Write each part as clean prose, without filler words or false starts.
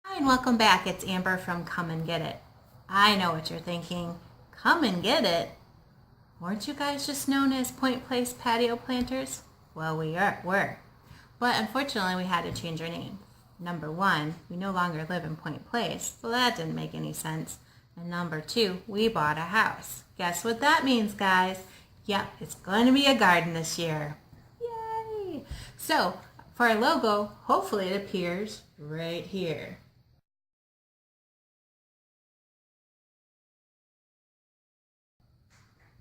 Hi and welcome back. It's Amber from Come and Get It. I know what you're thinking. Come and get it? Weren't you guys just known as Point Place patio planters? Well, were. But unfortunately, we had to change our name. Number one, we no longer live in Point Place, so that didn't make any sense. And number two, we bought a house. Guess what that means, guys? Yep, it's going to be a garden this year. Yay! So, for our logo, hopefully it appears right here.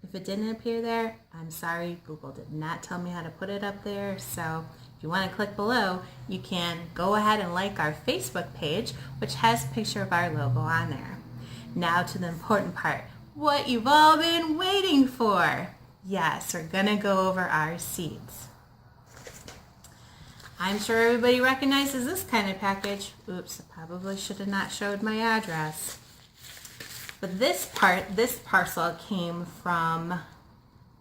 If it didn't appear there, I'm sorry, Google did not tell me how to put it up there. So if you want to click below, you can go ahead and like our Facebook page, which has a picture of our logo on there. Now to the important part, what you've all been waiting for. Yes, we're going to go over our seeds. I'm sure everybody recognizes this kind of package. Oops, I probably should have not showed my address. But this parcel came from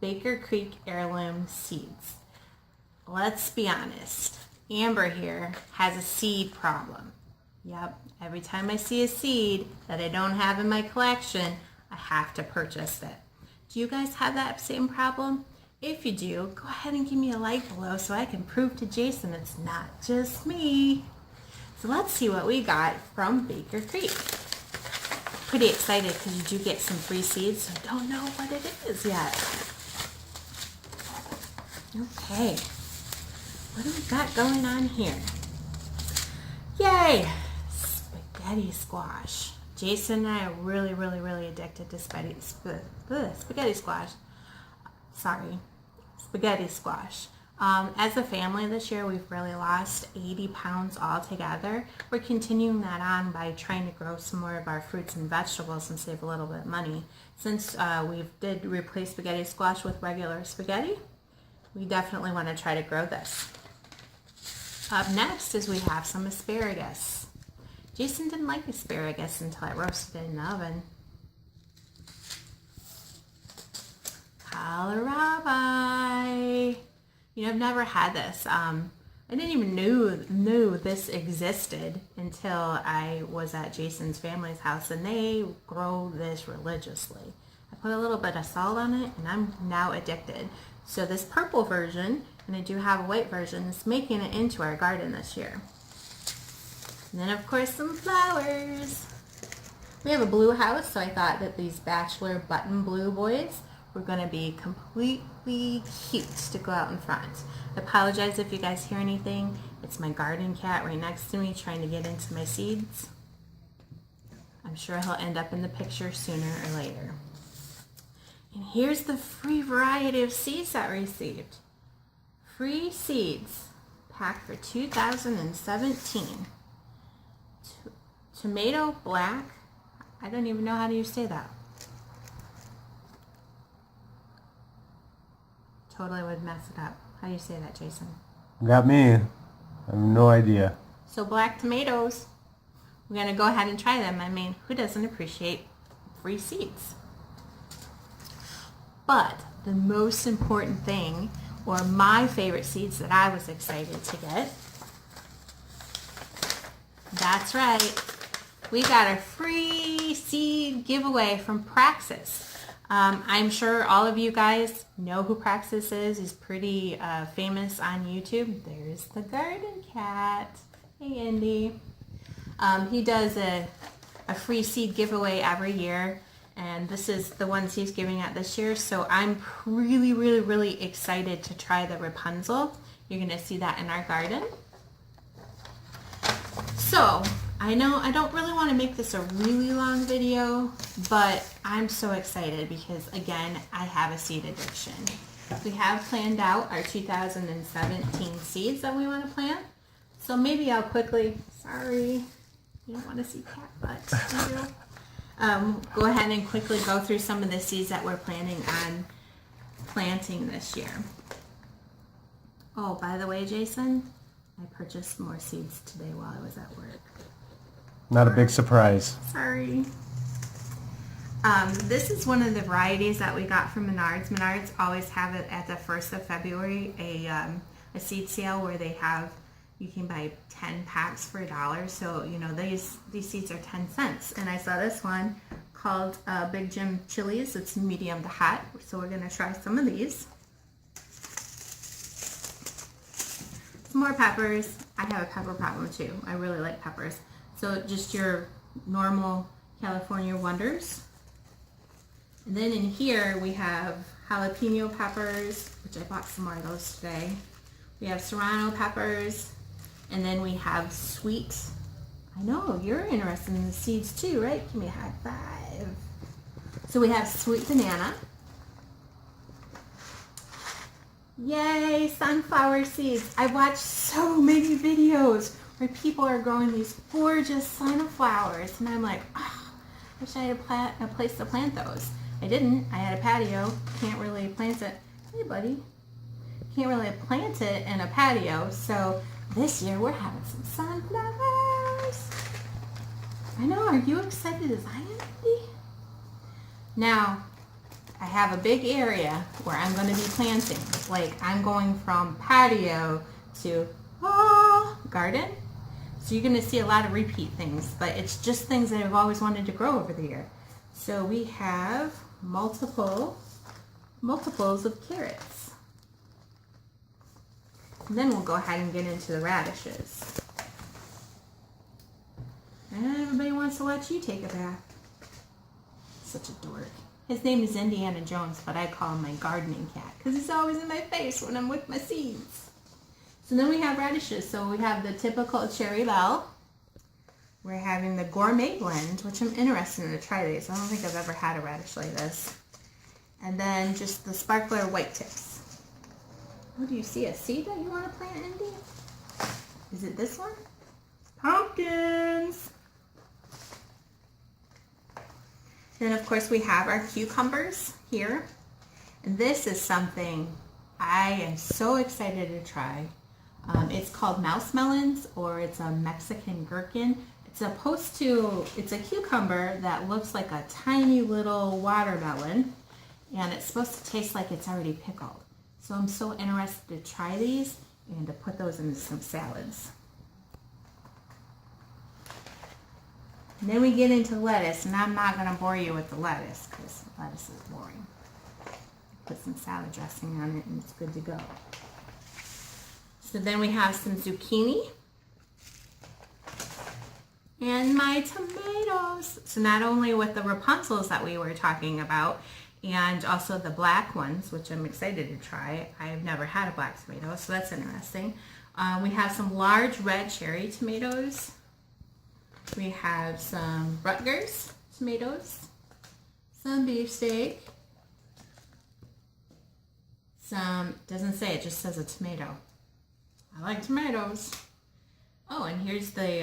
Baker Creek Heirloom Seeds. Let's be honest, Amber here has a seed problem. Yep, every time I see a seed that I don't have in my collection, I have to purchase it. Do you guys have that same problem? If you do, go ahead and give me a like below so I can prove to Jason it's not just me. So let's see what we got from Baker Creek. Pretty excited because you do get some free seeds, so I don't know what it is yet. Okay, what do we got going on here? Yay! Spaghetti squash. Jason and I are really addicted to spaghetti squash. Sorry, spaghetti squash. As a family this year, we've really lost 80 pounds altogether. We're continuing that on by trying to grow some more of our fruits and vegetables and save a little bit of money. Since we did replace spaghetti squash with regular spaghetti, we definitely want to try to grow this. Up next is we have some asparagus. Jason didn't like asparagus until I roasted it in the oven. Kohlrabi. You know, I've never had this. I didn't even knew this existed until I was at Jason's family's house, and they grow this religiously. I put a little bit of salt on it, and I'm now addicted. So this purple version, and I do have a white version, is making it into our garden this year. And then, of course, some flowers. We have a blue house, so I thought that these bachelor button blue boys were going to be completely cute to go out in front. I apologize if you guys hear anything. It's my garden cat right next to me trying to get into my seeds. I'm sure he'll end up in the picture sooner or later. And here's the free variety of seeds that we received. Free seeds packed for 2017. Tomato black. I don't even know how to say that. Totally would mess it up. How do you say that, Jason? Got me. I have no idea. So black tomatoes. We're going to go ahead and try them. I mean, who doesn't appreciate free seeds? But the most important thing, or my favorite seeds that I was excited to get, that's right. We got a free seed giveaway from Praxis. I'm sure all of you guys know who Praxis is. He's pretty famous on YouTube. There's the garden cat. Hey, Indy. He does a free seed giveaway every year, and this is the ones he's giving out this year. So I'm really excited to try the Rapunzel. You're going to see that in our garden. So I know I don't really want to make this a really long video, but I'm so excited because, again, I have a seed addiction. We have planned out our 2017 seeds that we want to plant. So maybe I'll quickly, sorry, you don't want to see cat butt, do you? Go ahead and quickly go through some of the seeds that we're planning on planting this year. Oh, by the way, Jason, I purchased more seeds today while I was at work. Not a big surprise. Sorry. This is one of the varieties that we got from Menards. Menards always have it at the 1st of February, a seed sale where they have you can buy 10 packs for $1. So, you know, these seeds are 10 cents. And I saw this one called Big Jim Chilies. It's medium to hot. So we're going to try some of these. Some more peppers. I have a pepper problem too. I really like peppers. So just your normal California Wonders. And then in here we have jalapeno peppers, which I bought some more of those today. We have serrano peppers, and then we have sweet. I know you're interested in the seeds too, right? Give me a high five. So we have sweet banana. Yay, sunflower seeds. I watched so many videos where people are growing these gorgeous sunflowers, and I'm like, oh, I wish I had a place to plant those. I didn't. I had a patio. Can't really plant it. Hey, buddy. Can't really plant it in a patio, so this year we're having some sunflowers. I know. Are you excited as I am, Indy? Now, I have a big area where I'm going to be planting. Like, I'm going from patio to garden. So you're going to see a lot of repeat things, but it's just things that I've always wanted to grow over the year. So we have multiples of carrots. And then we'll go ahead and get into the radishes. And everybody wants to watch you take a bath. Such a dork. His name is Indiana Jones, but I call him my gardening cat because he's always in my face when I'm with my seeds. So then we have radishes. So we have the typical cherry bell. We're having the gourmet blend, which I'm interested in to try these. I don't think I've ever had a radish like this. And then just the sparkler white tips. Oh, do you see a seed that you want to plant, Indy? Is it this one? Pumpkins! Then, of course, we have our cucumbers here. And this is something I am so excited to try. It's called mouse melons, or it's a Mexican gherkin. It's a cucumber that looks like a tiny little watermelon, and it's supposed to taste like it's already pickled. So I'm so interested to try these and to put those into some salads. And then we get into lettuce, and I'm not going to bore you with the lettuce because lettuce is boring. Put some salad dressing on it and it's good to go. So then we have some zucchini and my tomatoes. So not only with the Rapunzels that we were talking about, and also the black ones, which I'm excited to try. I've never had a black tomato, so that's interesting. We have some large red cherry tomatoes. We have some Rutgers tomatoes, some beefsteak, some, doesn't say, it just says a tomato. I like tomatoes. Oh, and here's the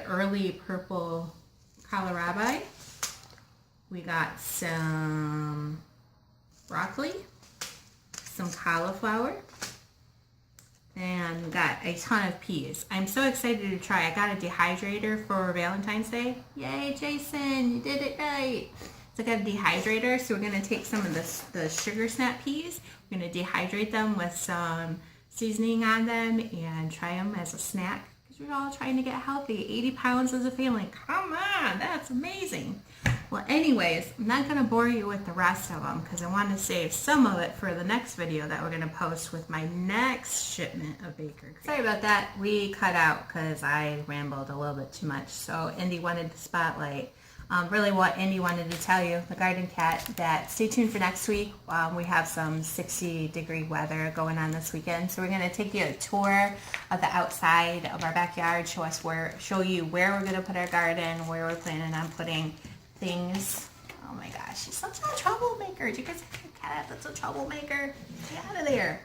early purple kohlrabi. We got some broccoli, some cauliflower, and got a ton of peas. I'm so excited to try. I got a dehydrator for Valentine's Day. Yay, Jason, you did it right. So I got a dehydrator, so we're gonna take some of the sugar snap peas. We're gonna dehydrate them with some seasoning on them and try them as a snack. Because we're all trying to get healthy. 80 pounds as a family. Come on, that's amazing. Well, anyways, I'm not going to bore you with the rest of them because I want to save some of it for the next video that we're going to post with my next shipment of Baker Creek. Sorry about that. We cut out because I rambled a little bit too much. So Indy wanted the spotlight. Really what Indy wanted to tell you, the garden cat, that stay tuned for next week. We have some 60-degree weather going on this weekend. So we're going to take you a tour of the outside of our backyard, show you where we're going to put our garden, where we're planning on putting things. Oh my gosh, she's such a troublemaker. Do you guys have a cat that's a troublemaker? Get out of there.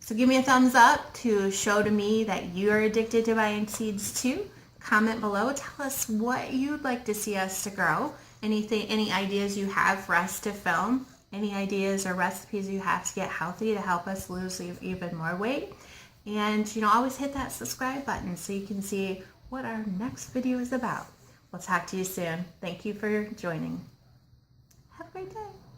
So give me a thumbs up to show to me that you're addicted to buying seeds too. Comment below. Tell us what you'd like to see us to grow. Any ideas you have for us to film. Any ideas or recipes you have to get healthy to help us lose even more weight. And always hit that subscribe button so you can see what our next video is about. We'll talk to you soon. Thank you for joining. Have a great day.